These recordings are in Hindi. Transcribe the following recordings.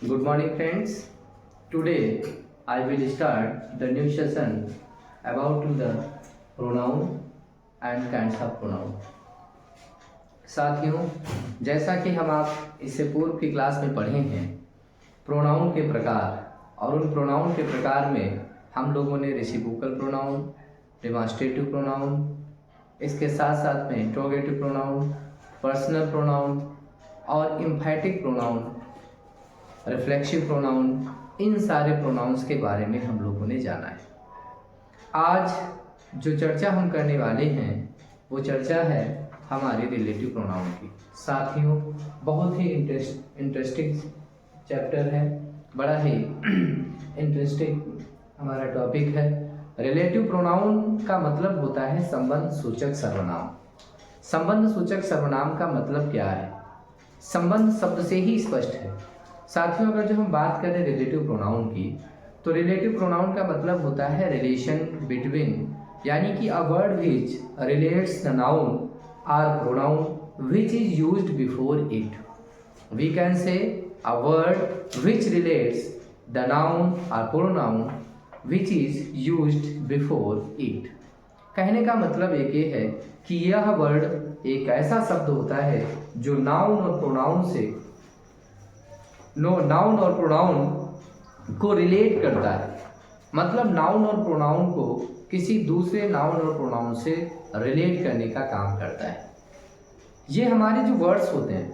Good morning, friends. Today I will start the new session about the pronoun and kinds of pronoun. साथियों, जैसा कि हम आप इससे पूर्व की क्लास में पढ़े हैं प्रोनाउन के प्रकार, और उन प्रोनाउन के प्रकार में हम लोगों ने रेसिप्रोकल प्रोनाउन, डेमॉन्स्ट्रेटिव प्रोनाउन, इसके साथ साथ में इंट्रोगेटिव प्रोनाउन, पर्सनल प्रोनाउन और एम्फैटिक प्रोनाउन, रिफ्लेक्सिव प्रोनाउन, इन सारे प्रोनाउंस के बारे में हम लोगों ने जाना है। आज जो चर्चा हम करने वाले हैं वो चर्चा है हमारे रिलेटिव प्रोनाउन की। साथियों, बहुत ही इंटरेस्टिंग चैप्टर है, बड़ा ही इंटरेस्टिंग हमारा टॉपिक है। रिलेटिव प्रोनाउन का मतलब होता है संबंध सूचक सर्वनाम। संबंध सूचक सर्वनाम का मतलब क्या है? संबंध शब्द से ही स्पष्ट है। साथियों, अगर जो हम बात करें रिलेटिव प्रोनाउन की, तो रिलेटिव प्रोनाउन का मतलब होता है रिलेशन बिटवीन, यानी कि a word which relates the noun और pronoun which is used before it. We can say a word which relates the noun और pronoun which is used before it. कहने का मतलब एक ये है कि यह वर्ड एक ऐसा शब्द होता है जो नाउन और प्रोनाउन को रिलेट करता है। मतलब नाउन और प्रोनाउन को किसी दूसरे नाउन और प्रोनाउन से रिलेट करने का काम करता है। ये हमारे जो वर्ड्स होते हैं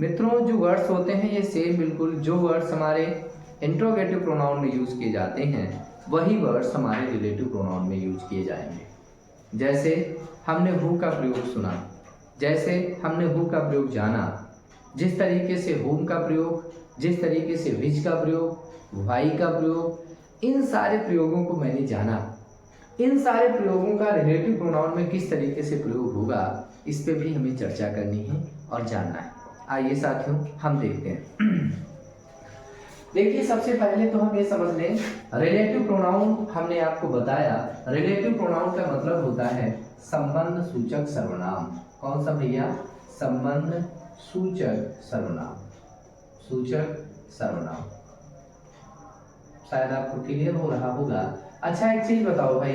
मित्रों, जो वर्ड्स होते हैं ये सेम बिल्कुल जो वर्ड्स हमारे इंट्रोगेटिव प्रोनाउन में यूज किए जाते हैं वही वर्ड्स हमारे रिलेटिव प्रोनाउन में यूज किए जाएंगे। जैसे हमने हु का प्रयोग सुना, जैसे हमने हु का प्रयोग जाना, जिस तरीके से होम का प्रयोग, जिस तरीके से विच का प्रयोग, वाई का प्रयोग, इन सारे प्रयोगों को मैंने जाना। इन सारे प्रयोगों का रिलेटिव प्रोनाउन में किस तरीके से प्रयोग होगा इस पे भी हमें चर्चा करनी है और जानना है। आइए साथियों हम देखते हैं। देखिए, सबसे पहले तो हम ये समझ लें, रिलेटिव प्रोनाउन हमने आपको बताया, रिलेटिव प्रोनाउन का मतलब होता है संबंध सूचक सर्वनाम। कौन सा भैया? संबंध सूचक सर्वनाम। सूचक सर्वनाम शायद आपको क्लियर हो रहा होगा। अच्छा, एक चीज बताओ भाई,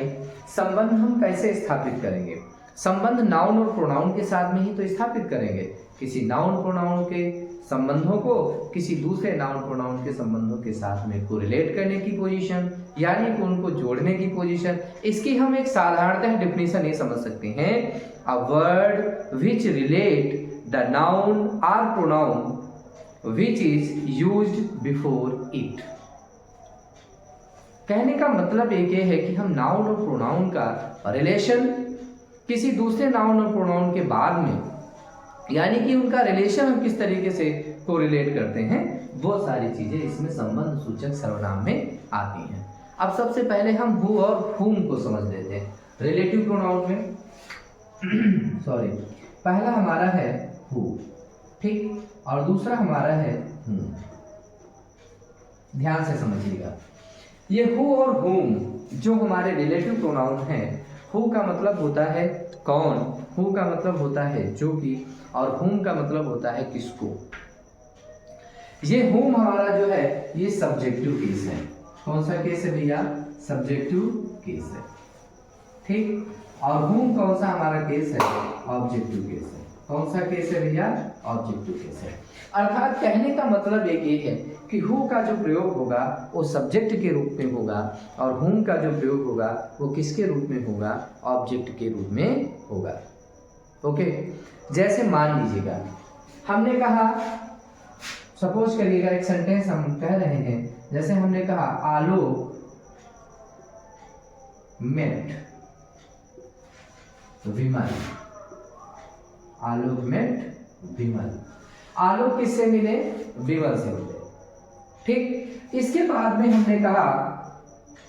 संबंध हम कैसे स्थापित करेंगे? संबंध नाउन और प्रोनाउन के साथ में ही तो स्थापित करेंगे। किसी नाउन प्रोनाउन के संबंधों को किसी दूसरे नाउन प्रोनाउन के संबंधों के साथ में कोरिलेट करने की पोजीशन, यानी कि उनको जोड़ने की पोजीशन। इसकी हम एक साधारणतः डेफिनेशन ये समझ सकते हैं, अ word which relate the noun और pronoun which is used before it। कहने का मतलब एक ये है कि हम नाउन और प्रोनाउन का रिलेशन किसी दूसरे नाउन और प्रोनाउन के बाद में, यानी कि उनका रिलेशन हम किस तरीके से कोरिलेट करते हैं, वो सारी चीजें इसमें संबंध सूचक सर्वनाम में आती हैं। अब सबसे पहले हम हु और हुम को समझ लेते हैं। रिलेटिव प्रोनाउन में सॉरी, पहला हमारा है हु, ठीक, और दूसरा हमारा है हुम। ध्यान से समझिएगा, ये हु और हुम जो हमारे रिलेटिव प्रोनाउन हैं, हु का मतलब होता है कौन, हु का मतलब होता है जो कि, और हुम का मतलब होता है किसको। ये हुम हमारा जो है ये सब्जेक्टिव केस है। कौन सा केस है भैया? सब्जेक्टिव केस है, ठीक। और हुम कौन सा हमारा केस है? ऑब्जेक्टिव केस है। कौन सा केस है भैया? ऑब्जेक्टिव केस है। अर्थात कहने का मतलब एक ये है कि हु का जो प्रयोग होगा वो सब्जेक्ट के रूप में होगा, और हुम का जो प्रयोग होगा वो किसके रूप में होगा? ऑब्जेक्ट के रूप में होगा। ओके, जैसे मान लीजिएगा हमने कहा, सपोज करिएगा एक सेंटेंस हम कह रहे हैं, जैसे हमने कहा आलोक मेट विमल। आलोक मेट विमल। आलोक किससे मिले? विमल से मिले, ठीक। इसके बाद में हमने कहा,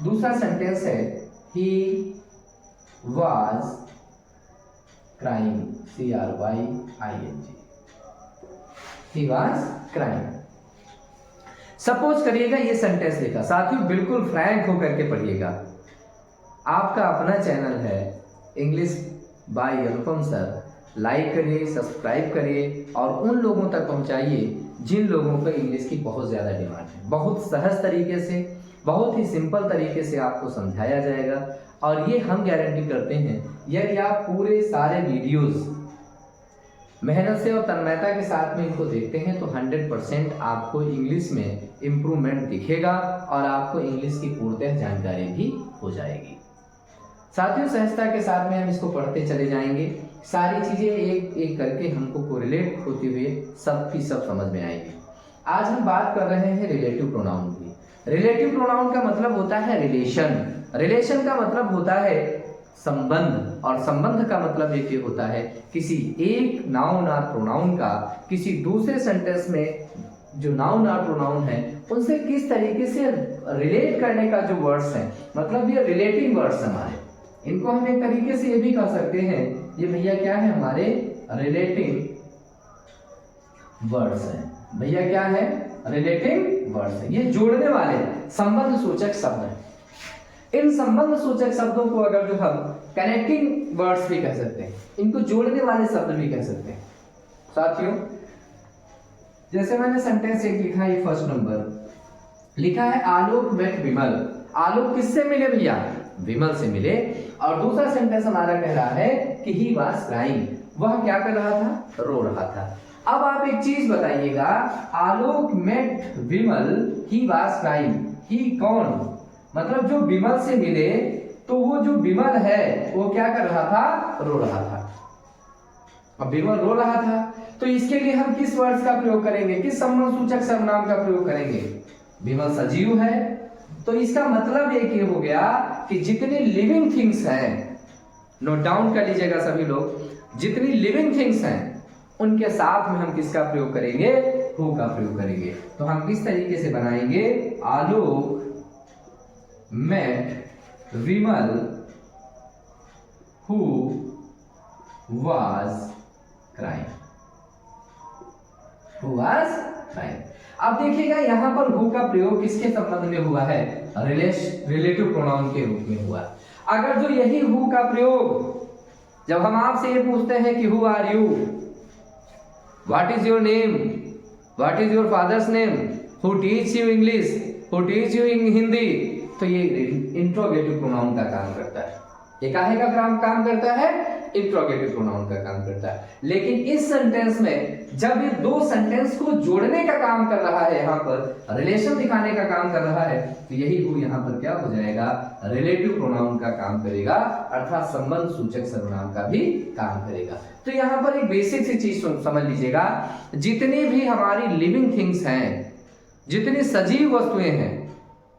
दूसरा सेंटेंस है ही was crying, CRYING, he was crying. Suppose करिएगा ये सेंटेंस लिखा। साथियों, बिल्कुल फ्रैंक होकर के पढ़िएगा, आपका अपना चैनल है English by Anupam sir. Like करिए, सब्सक्राइब करिए और उन लोगों तक पहुंचाइए जिन लोगों को इंग्लिश की बहुत ज़्यादा डिमांड है। बहुत सहज तरीके से, बहुत ही सिंपल तरीके से आपको समझाया जाएगा और ये हम गारंटी करते हैं यदि आप पूरे सारे वीडियोस मेहनत से और तन्मयता के साथ में इनको देखते हैं तो 100% आपको इंग्लिश में इम्प्रूवमेंट दिखेगा और आपको इंग्लिश की पूर्णतः जानकारी भी हो जाएगी। साथियों, सहजता के साथ में हम इसको पढ़ते चले जाएंगे, सारी चीज़ें एक एक करके हमको कोरिलेट होते हुए सब की सब समझ में आएंगी। आज हम बात कर रहे हैं रिलेटिव प्रोनाउन की। रिलेटिव प्रोनाउन का मतलब होता है रिलेशन, रिलेशन का मतलब होता है संबंध, और संबंध का मतलब ये होता है किसी एक नाउन और प्रोनाउन का किसी दूसरे सेंटेंस में जो नाउन और प्रोनाउन है उनसे किस तरीके से रिलेट करने का जो वर्ड्स है, मतलब ये रिलेटिंग वर्ड्स हमारे, इनको हम एक तरीके से ये भी कह सकते हैं ये भैया क्या है, हमारे रिलेटिंग वर्ड्स हैं। भैया क्या है, रिलेटिंग वर्ड्स है। ये जोड़ने वाले संबंध सूचक शब्द हैं। इन संबंध सूचक शब्दों को अगर जो हम कनेक्टिंग वर्ड्स भी कह सकते हैं, इनको जोड़ने वाले शब्द भी कह सकते हैं। साथियों, जैसे मैंने सेंटेंस एक लिखा है, फर्स्ट नंबर लिखा है आलोक मेट विमल। आलोक किससे मिले भैया, विमल से मिले। और दूसरा सेंटेंस हमारा कह रहा है कि ही वाज क्राइंग, वह क्या कर रहा था, रो रहा था। अब आप एक चीज बताइएगा, Alok met Vimal, he was crying, he कौन, मतलब जो विमल से मिले तो वो जो विमल है वो क्या कर रहा था, रो रहा था। अब विमल रो रहा था तो इसके लिए हम किस वर्ड्स का प्रयोग करेंगे, किस संबंध सूचक सर्वनाम का प्रयोग करेंगे। विमल सजीव है तो इसका मतलब एक ये हो गया कि जितने लिविंग थिंग्स हैं, नोट डाउन कर लीजिएगा सभी लोग, जितनी लिविंग थिंग्स हैं उनके साथ में हम किसका प्रयोग करेंगे, हु का प्रयोग करेंगे। तो हम किस तरीके से बनाएंगे, आलोक met Vimal who was crying, who was crying। अब देखिएगा यहां पर हु का प्रयोग किसके संबंध में हुआ है, रिलेटिव प्रोनाउन के रूप में हुआ। अगर जो यही हु का प्रयोग जब हम आपसे ये पूछते हैं कि who are you, what is your name, what is your father's name, who teach you English, who teach you Hindi, तो ये इंट्रोगेटिव प्रोनाउन का काम करता है। ये काहे का काम करता है, इंट्रोगेटिव प्रोनाउन का काम करता है। लेकिन इस सेंटेंस में जब ये दो सेंटेंस को जोड़ने का काम कर रहा है, यहाँ पर रिलेशन दिखाने का काम कर रहा है, तो यही हु यहाँ पर क्या हो जाएगा, रिलेटिव प्रोनाउन का काम करेगा, अर्थात संबंध सूचक सर्वनाम का भी काम करेगा। तो यहाँ पर एक बेसिक सी चीज समझ लीजिएगा, जितनी भी हमारी लिविंग थिंग्स हैं, जितनी सजीव वस्तुएं हैं,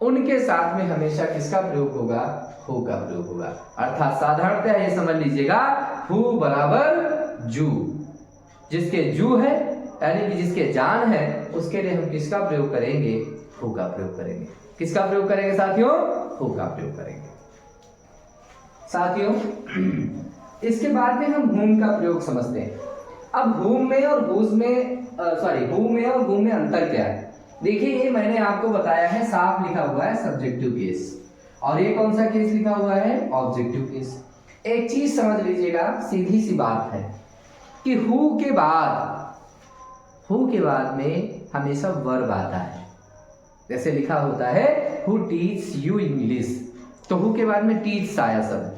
उनके साथ में हमेशा किसका प्रयोग होगा, हु का प्रयोग होगा। अर्थात साधारणतः ये समझ लीजिएगा, हु बराबर जू, जिसके जू है यानी कि जिसके जान है, उसके लिए हम किसका प्रयोग करेंगे, हु का प्रयोग करेंगे। किसका प्रयोग करेंगे साथियों, हु का प्रयोग करेंगे। साथियों, इसके बाद में हम whom का प्रयोग समझते हैं। अब whom में और whose में whom में और whom में अंतर क्या है। देखिए, ये मैंने आपको बताया है, साफ लिखा हुआ है सब्जेक्टिव केस, और ये कौन सा केस लिखा हुआ है, ऑब्जेक्टिव केस। एक चीज समझ लीजिएगा, सीधी सी बात है कि हु के बाद में हमेशा वर्ब आता है। जैसे लिखा होता है हु टीच यू इंग्लिश, तो हु के बाद में टीच आया शब्द।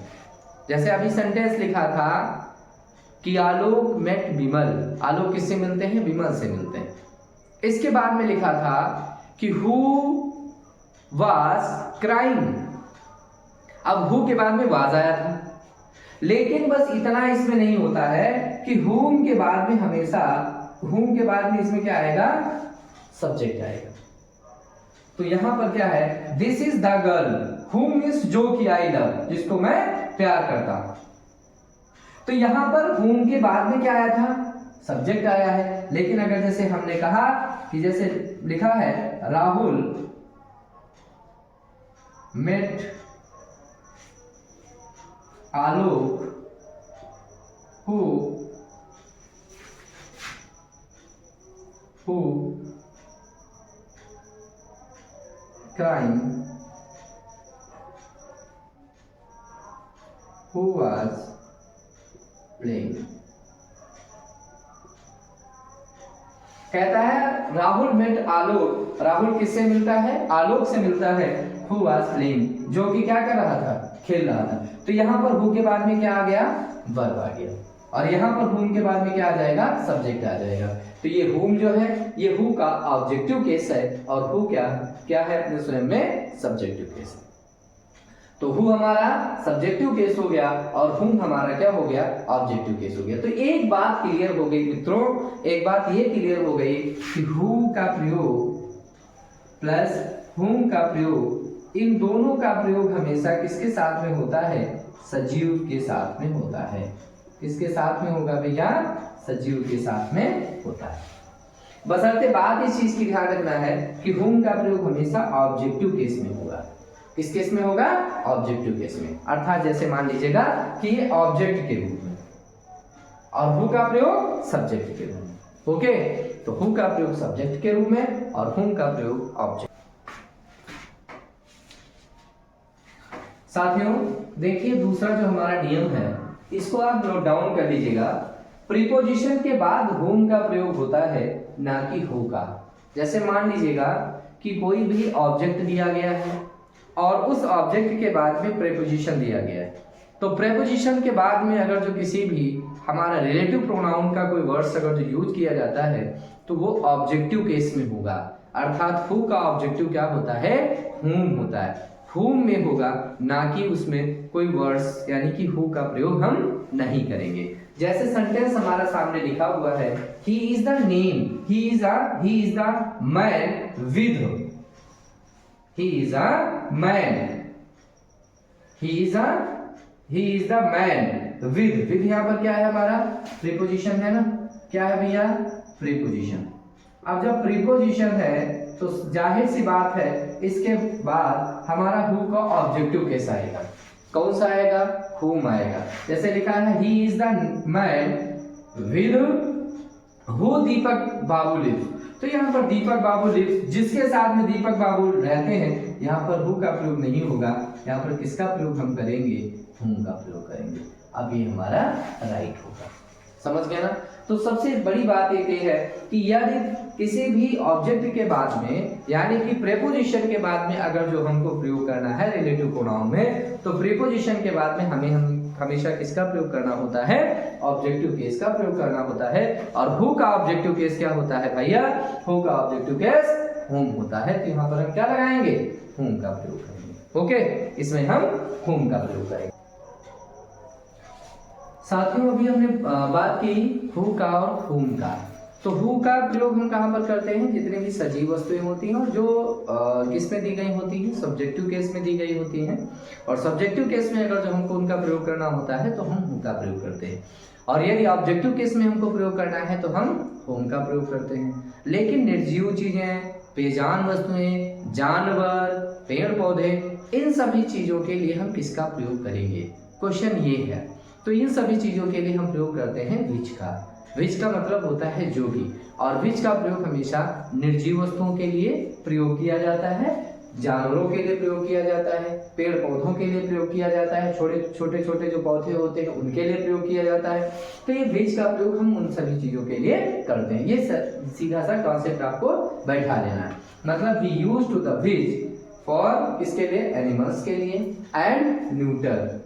जैसे अभी सेंटेंस लिखा था कि आलोक मेट विमल, आलोक किससे मिलते हैं, विमल से मिलते हैं। इसके बाद में लिखा था कि हु वाज क्राइंग, अब हु के बाद में वाज आया था, लेकिन बस इतना इसमें नहीं होता है कि whom के बाद में हमेशा, whom के बाद में इसमें क्या आएगा, सब्जेक्ट आएगा। तो यहां पर क्या है, this is the girl whom is जो कि आई लव, जिसको मैं प्यार करता हूं। तो यहां पर whom के बाद में क्या आया था, सब्जेक्ट आया है। लेकिन अगर जैसे हमने कहा कि जैसे लिखा है Rahul met Alok who crying who was playing, कहता है राहुल मेट आलोक, राहुल किससे मिलता है? आलोक से मिलता है। हु वाज प्लेइंग, जो कि क्या कर रहा था? खेल रहा था। तो यहाँ पर हु के बाद में क्या आ गया? वर्ब आ गया। और यहाँ पर whom के बाद में क्या आ जाएगा? सब्जेक्ट आ जाएगा। तो ये whom जो है ये who का ऑब्जेक्टिव केस है और who क्या है अपने स्वयं में सब्जेक्टिव केस है। तो who हमारा सब्जेक्टिव केस हो गया और whom हमारा क्या हो गया? ऑब्जेक्टिव केस हो गया। तो एक बात क्लियर हो गई मित्रों, एक बात ये क्लियर हो गई कि who का प्रयोग प्लस whom का प्रयोग, इन दोनों का प्रयोग हमेशा किसके साथ में होता है? सजीव के साथ में होता है। किसके साथ में होगा भैया? सजीव के साथ में होता है। बशर्ते बात इस चीज की ध्यान रखना है कि whom का प्रयोग हमेशा ऑब्जेक्टिव केस में होगा। किस केस में होगा? ऑब्जेक्टिव केस में। अर्थात जैसे मान लीजिएगा कि ये ऑब्जेक्ट के रूप में और who का प्रयोग सब्जेक्ट के रूप में। ओके, तो who का प्रयोग सब्जेक्ट के रूप में और whom का प्रयोग ऑब्जेक्ट। साथियों देखिए दूसरा जो हमारा नियम है इसको आप नोट डाउन कर लीजिएगा। प्रीपोजिशन के बाद whom का प्रयोग होता है, ना कि who का। जैसे मान लीजिएगा कि कोई भी ऑब्जेक्ट दिया गया है और उस ऑब्जेक्ट के बाद में प्रीपोजिशन दिया गया है, तो प्रीपोजिशन के बाद में अगर जो किसी भी हमारा रिलेटिव प्रोनाउन का कोई वर्ड्स अगर जो यूज किया जाता है तो वो ऑब्जेक्टिव केस में होगा। अर्थात who का ऑब्जेक्टिव क्या होता है? whom होता है। whom में होगा, ना कि उसमें कोई वर्ड्स यानी कि who का प्रयोग हम नहीं करेंगे। जैसे सेंटेंस हमारा सामने लिखा हुआ है, he is the name, he is the man with, he is a man, he is the man with यहाँ पर क्या है हमारा? प्रीपोजिशन है ना? क्या है भैया? प्रीपोजिशन। अब जब प्रीपोजिशन है तो जाहिर सी बात है इसके बाद हमारा who का ऑब्जेक्टिव केस आएगा। कौन सा आएगा? whom आएगा। जैसे लिखा है he is the man with who Deepak Babu lives, तो यहाँ पर दीपक बाबू lives, जिसके साथ में दीपक बाबू रहते हैं, यहाँ पर who का प्रयोग नहीं होगा। यहाँ पर किसका प्रयोग हम करेंगे? whom का प्रयोग करेंगे। अब ये हमारा राइट होगा। समझ गया ना? तो सबसे बड़ी बात एक ये है कि यदि किसी भी ऑब्जेक्ट के बाद में यानी कि प्रीपोजिशन के बाद में अगर जो हमको प्रयोग करना है रिलेटिव प्रोनाउन में, तो प्रीपोजिशन के बाद में हमें हमेशा किसका प्रयोग करना होता है? ऑब्जेक्टिव केस का प्रयोग करना होता है। और who का ऑब्जेक्टिव केस क्या होता है भैया? who का ऑब्जेक्टिव केस whom होता है। तो यहाँ पर हम क्या लगाएंगे? whom का प्रयोग करेंगे। ओके, इसमें हम whom का प्रयोग करेंगे। साथियों अभी हमने बात की who का और whom का। तो who का प्रयोग हम कहाँ पर करते हैं? जितने भी सजीव वस्तुएं होती हैं और जो किस में दी गई होती हैं? सब्जेक्टिव केस में दी गई होती हैं। और सब्जेक्टिव केस में अगर जो हमको उनका प्रयोग करना होता है तो हम who का प्रयोग करते हैं। और यदि ऑब्जेक्टिव केस में हमको प्रयोग करना है तो हम whom का प्रयोग करते हैं। लेकिन निर्जीव चीजें, बेजान वस्तुएं, जानवर, पेड़ पौधे, इन सभी चीजों के लिए हम किसका प्रयोग करेंगे? क्वेश्चन ये है। तो इन सभी चीजों के लिए हम प्रयोग करते हैं विच का। विच का मतलब होता है जो भी, और विच का प्रयोग हमेशा निर्जीव वस्तुओं के लिए प्रयोग किया जाता है, जानवरों के लिए प्रयोग किया जाता है, पेड़ पौधों के लिए प्रयोग किया जाता है, छोटे छोटे जो पौधे होते हैं उनके लिए प्रयोग किया जाता है। तो ये विच का प्रयोग हम उन सभी चीजों के लिए करते हैं। ये सीधा सा कॉन्सेप्ट आपको बैठा लेना है। मतलब we use to the which for किसके लिए? एनिमल्स के लिए, एंड न्यूटर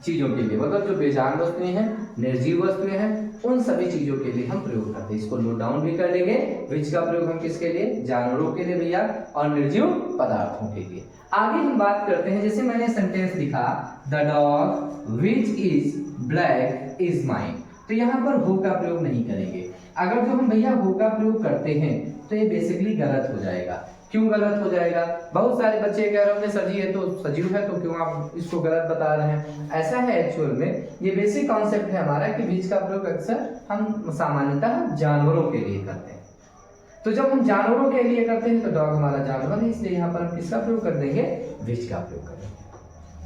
चीजों के लिए, मतलब जो बेजान वस्तुएं हैं, निर्जीव वस्तुएं हैं, उन सभी चीजों के लिए हम प्रयोग करते हैं। इसको नोट डाउन भी कर लेंगे। विच का प्रयोग हम किसके लिए? जानवरों के लिए भैया, और निर्जीव पदार्थों के लिए। आगे हम बात करते हैं, जैसे मैंने सेंटेंस लिखा the dog which is black is mine, तो यहाँ पर who का प्रयोग नहीं करेंगे। अगर जो हम भैया who का प्रयोग करते हैं तो ये बेसिकली गलत हो जाएगा। क्यों गलत हो जाएगा? बहुत सारे बच्चे कह रहे होंगे सर जी ये तो सजीव है तो क्यों आप इसको गलत बता रहे हैं? ऐसा है एक्चुअल में, ये बेसिक कॉन्सेप्ट है हमारा कि विच का प्रयोग अक्सर हम सामान्यतः जानवरों के लिए करते हैं। तो जब हम जानवरों के लिए करते हैं तो डॉग हमारा जानवर है, इसलिए यहाँ पर हम किसका प्रयोग कर देंगे? विच का प्रयोग करेंगे।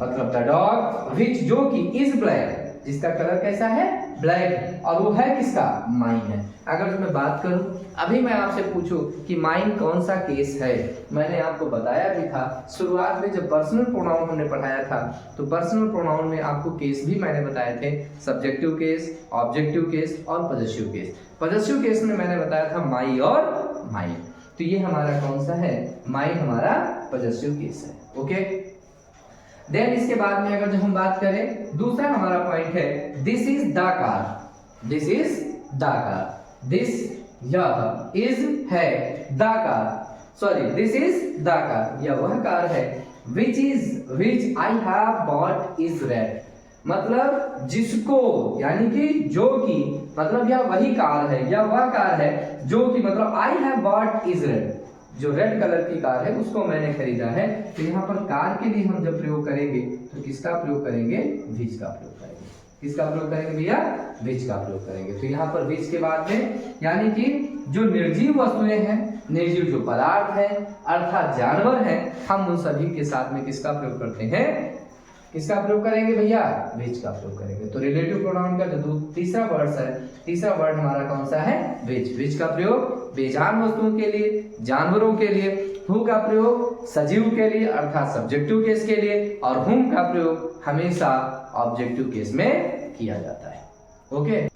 मतलब द डॉग विच जो कि इज ब्लैक, जिसका कलर कैसा है? ब्लैक, और वो है किसका, माइन है। अगर मैं बात करूं, अभी मैं आपसे पूछूं कि माइन कौन सा केस है, मैंने आपको बताया भी था शुरुआत में जब पर्सनल प्रोनाउन हमने पढ़ाया था, तो पर्सनल प्रोनाउन में आपको केस भी मैंने बताए थे, सब्जेक्टिव केस, ऑब्जेक्टिव केस और पजेसिव केस। पजेसिव केस में मैंने बताया था माई और माइन, तो ये हमारा कौन सा है, माइन हमारा पजेसिव केस है। ओके, देन इसके बाद में अगर जब हम बात करें, दूसरा हमारा पॉइंट है this is the car, this is the car, this यह इज है the car, sorry this is the car, यह वह कार है, which I have bought is red, मतलब जिसको, यानी कि जो कि, मतलब यह वही कार है, यह वह कार है जो कि, मतलब I have bought is red, जो रेड कलर की कार है उसको मैंने खरीदा है। तो यहाँ पर कार के लिए हम जब प्रयोग करेंगे तो किसका प्रयोग करेंगे, विच का प्रयोग करेंगे। किसका प्रयोग करेंगे भैया, विच का प्रयोग करेंगे। तो यहाँ पर विच के बाद में, यानी कि जो निर्जीव वस्तुएं हैं, निर्जीव जो पदार्थ है अर्थात जानवर हैं, हम उन सभी के साथ में किसका प्रयोग करते हैं, किसका प्रयोग करेंगे भैया, विच का प्रयोग करेंगे। तो रिलेटिव प्रोनाउन का जो तीसरा वर्ड है, तीसरा वर्ड हमारा कौन सा है, विच। विच का प्रयोग बेजान वस्तुओं के लिए, जानवरों के लिए, हु का प्रयोग सजीव के लिए अर्थात सब्जेक्टिव केस के लिए, और हुम का प्रयोग हमेशा ऑब्जेक्टिव केस में किया जाता है। ओके,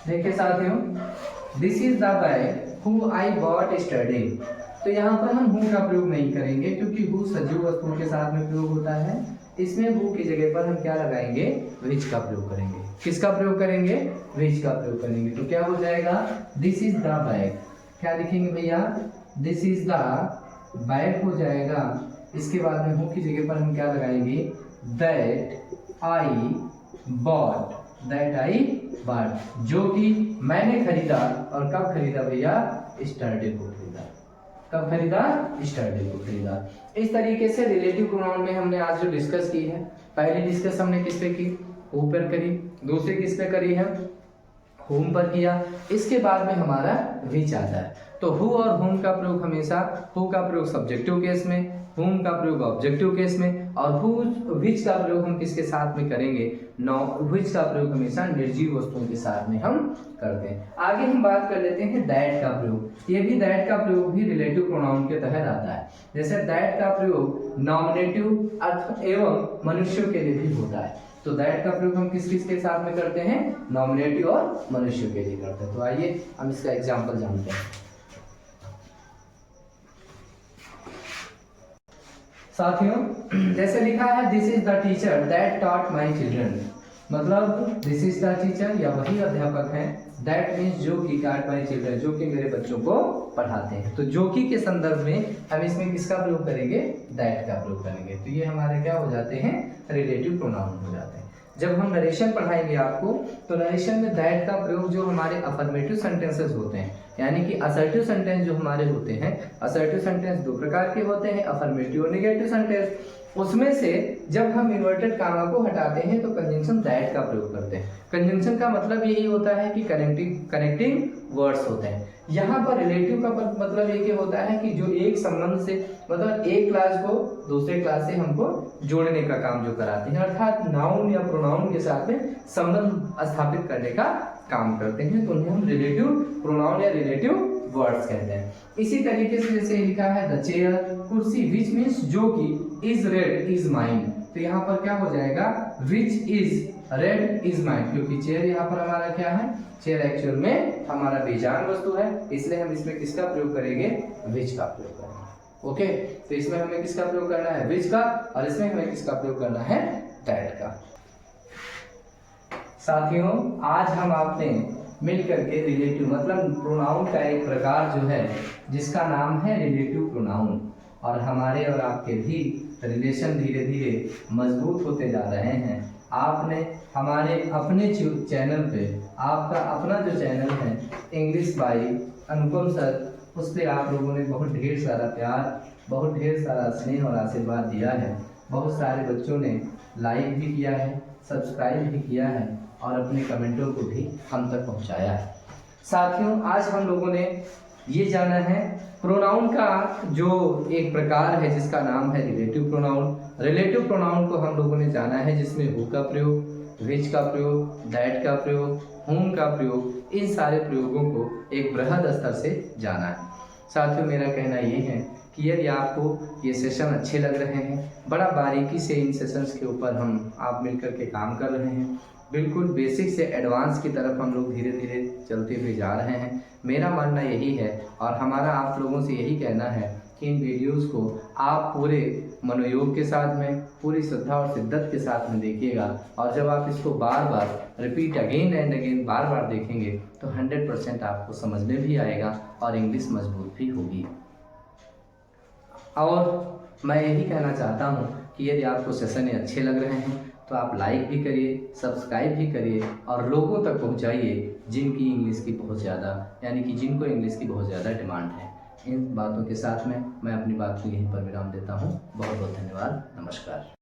देखिए साथियों, this is the bag who I bought study, तो यहाँ पर हम हु का प्रयोग नहीं करेंगे क्योंकि हु सजीव वस्तुओं के साथ में प्रयोग होता है। इसमें हु की जगह पर हम क्या लगाएंगे, विच का प्रयोग करेंगे। किसका प्रयोग करेंगे, विच का प्रयोग करेंगे। तो क्या हो जाएगा, दिस इज द बैग, क्या लिखेंगे भैया, दिस इज द बैग हो जाएगा। इसके बाद में हु की जगह पर हम क्या लगाएंगे, that I bought, that I bought, जो कि मैंने खरीदा, और कब खरीदा भैया, स्टरडे को खरीदा। कब खरीदा, स्टरडे को खरीदा। इस तरीके से रिलेटिव प्रोनाउन में हमने आज जो डिस्कस की है, पहली डिस्कस हमने किस पे की, हु पर करी, दूसरी किस पे करी है, हुम पर किया। इसके बाद में हमारा विच आता है। तो हु और हुम का प्रयोग हमेशा, हु का प्रयोग सब्जेक्टिव केस में, हुम का प्रयोग ऑब्जेक्टिव केस में, और विच का प्रयोग हम किसके साथ में करेंगे, विच का प्रयोग हमेशा निर्जीव वस्तुओं के साथ में हम करते हैं। आगे हम बात कर लेते हैं दैट का प्रयोग। ये भी दैट का प्रयोग भी रिलेटिव प्रोनाउन के तहत आता है। जैसे दैट का प्रयोग नॉमिनेटिव अर्थ एवं मनुष्यों के लिए भी होता है। तो दैट का प्रयोग हम किस किस के साथ में करते हैं, नॉमिनेटिव और मनुष्यों के लिए करते हैं। तो आइए हम इसका एग्जाम्पल जानते हैं। साथियों, जैसे लिखा है this is the teacher that taught my children, मतलब दिस इज द टीचर, या वही अध्यापक है, दैट मीन्स जो कि, टॉट माई चिल्ड्रन, जो कि मेरे बच्चों को पढ़ाते हैं। तो जो कि के संदर्भ में हम इसमें किसका प्रयोग करेंगे, दैट का प्रयोग करेंगे। तो ये हमारे क्या हो जाते हैं, रिलेटिव प्रोनाउन हो जाते हैं। जब हम नरेशन पढ़ाएंगे आपको, तो नरेशन में दैट का प्रयोग जो हमारे अफर्मेटिव सेंटेंसेस होते हैं, यानी कि असर्टिव सेंटेंस जो हमारे होते हैं, असर्टिव सेंटेंस दो प्रकार के होते हैं, अफर्मेटिव और नेगेटिव सेंटेंस। उसमें से जब हम इन्वर्टेड कामा को हटाते हैं तो कंजंक्शन दैट का प्रयोग करते हैं। कंजंक्शन का मतलब यही होता है कि कनेक्टिंग वर्ड्स होते हैं। यहाँ पर रिलेटिव का मतलब ये होता है कि जो एक संबंध से, मतलब एक क्लास को दूसरे क्लास से हमको जोड़ने का काम जो कराते हैं, अर्थात नाउन या प्रोनाउन के साथ में संबंध स्थापित करने का काम करते हैं। तो उन्हें हम रिलेटिव प्रोनाउन या रिलेटिव वर्ड्स कहते हैं। इसी तरीके से जैसे लिखा है द चेयर, कुर्सी, विच मीन्स जो कि, इज रेड इज माइन, तो यहाँ पर क्या हो जाएगा, which is red is mine, क्योंकि चेयर यहाँ पर हमारा क्या है, चेयर एक्चुअल में हमारा बेजान वस्तु है, इसलिए हम इसमें किसका प्रयोग करेंगे, विच का प्रयोग करेंगे। ओके, तो इसमें हमें किसका प्रयोग करना है, विच का, और इसमें हमें किसका प्रयोग करना है, दैट का। साथियों, आज हम आपने मिल करके रिलेटिव मतलब प्रोनाउन का एक प्रकार जो है जिसका नाम है रिलेटिव प्रोनाउन, और हमारे और आपके भी रिलेशन धीरे धीरे मजबूत होते जा रहे हैं। आपने हमारे अपने चैनल पे, आपका अपना जो चैनल है इंग्लिश बाय अनुपम सर, उस पर आप लोगों ने बहुत ढेर सारा प्यार, बहुत ढेर सारा स्नेह और आशीर्वाद दिया है। बहुत सारे बच्चों ने लाइक भी किया है, सब्सक्राइब भी किया है और अपने कमेंटों को भी हम तक पहुंचाया है। साथियों, आज हम लोगों ने ये जाना है प्रोनाउन का जो एक प्रकार है जिसका नाम है रिलेटिव प्रोनाउन। रिलेटिव प्रोनाउन को हम लोगों ने जाना है जिसमें हु का प्रयोग, विच का प्रयोग, दैट का प्रयोग, whom का प्रयोग, इन सारे प्रयोगों को एक बृहद स्तर से जाना है। साथियों, मेरा कहना ये है कि यदि आपको ये सेशन अच्छे लग रहे हैं, बड़ा बारीकी से इन सेशंस के ऊपर हम आप मिलकर के काम कर रहे हैं, बिल्कुल बेसिक से एडवांस की तरफ हम लोग धीरे धीरे चलते हुए जा रहे हैं। मेरा मानना यही है और हमारा आप लोगों से यही कहना है कि इन वीडियोस को आप पूरे मनोयोग के साथ में, पूरी श्रद्धा और शिद्दत के साथ में देखिएगा और जब आप इसको बार बार रिपीट अगेन एंड अगेन बार बार देखेंगे तो 100% आपको समझ में भी आएगा और इंग्लिश मजबूत भी होगी। और मैं यही कहना चाहता हूँ कि यदि आपको सेशन अच्छे लग रहे हैं तो आप लाइक भी करिए, सब्सक्राइब भी करिए और लोगों तक पहुँचाइए जिनकी इंग्लिश की बहुत ज़्यादा, यानी कि जिनको इंग्लिश की बहुत ज़्यादा डिमांड है। इन बातों के साथ में मैं अपनी बात को यहीं पर विराम देता हूँ। बहुत बहुत धन्यवाद। नमस्कार।